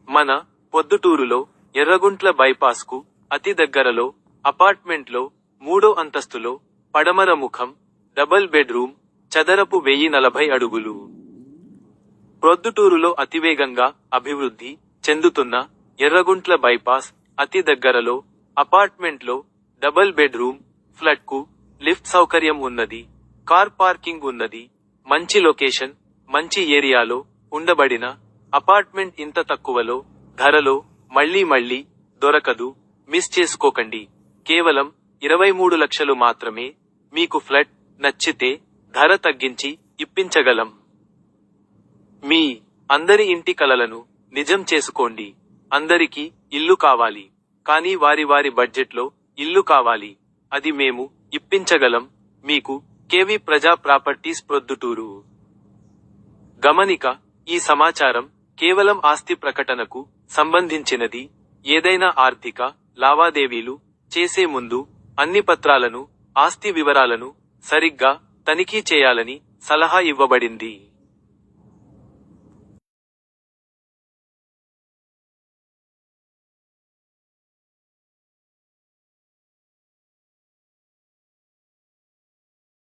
మన పొద్దుటూరులో ఎర్రగుంట్ల బైపాస్ కు అతి దగ్గరలో అపార్ట్మెంట్లో 3వ అంతస్తులో పడమర ముఖం డబుల్ బెడ్రూమ్ చదరపు 1040 అడుగులు. ప్రొద్దుటూరులో అతివేగంగా అభివృద్ధి చెందుతున్న ఎర్రగుంట్ల బైపాస్ అతి దగ్గరలో అపార్ట్మెంట్లో డబుల్ బెడ్రూమ్ ఫ్లాట్ కు లిఫ్ట్ సౌకర్యం ఉన్నది, కార్ పార్కింగ్ ఉన్నది. మంచి లొకేషన్, మంచి ఏరియాలో ఉండబడిన అపార్ట్మెంట్ ఇంత తక్కువలో ధరలో మళ్ళీ దొరకదు. మిస్ చేసుకోకండి. కేవలం 23 లక్షలు మాత్రమే. మీకు ఫ్లాట్ నచ్చితే ధర తగ్గించి ఇప్పించగలం. మీ అందరి ఇంటి కలలను నిజం చేసుకోండి. అందరికీ ఇల్లు కావాలి, కానీ వారి బడ్జెట్లో ఇల్లు కావాలి. అది మేము ఇప్పించగలం మీకు. కేవి ప్రజా ప్రాపర్టీస్ ప్రొద్దుటూరు. గమనిక: ఈ సమాచారం కేవలం ఆస్తి ప్రకటనకు సంబంధించినది. ఏదైనా ఆర్థిక లావాదేవీలు చేసే ముందు అన్ని పత్రాలను, ఆస్తి వివరాలను సరిగ్గా తనిఖీ చేయాలని సలహా ఇవ్వబడింది.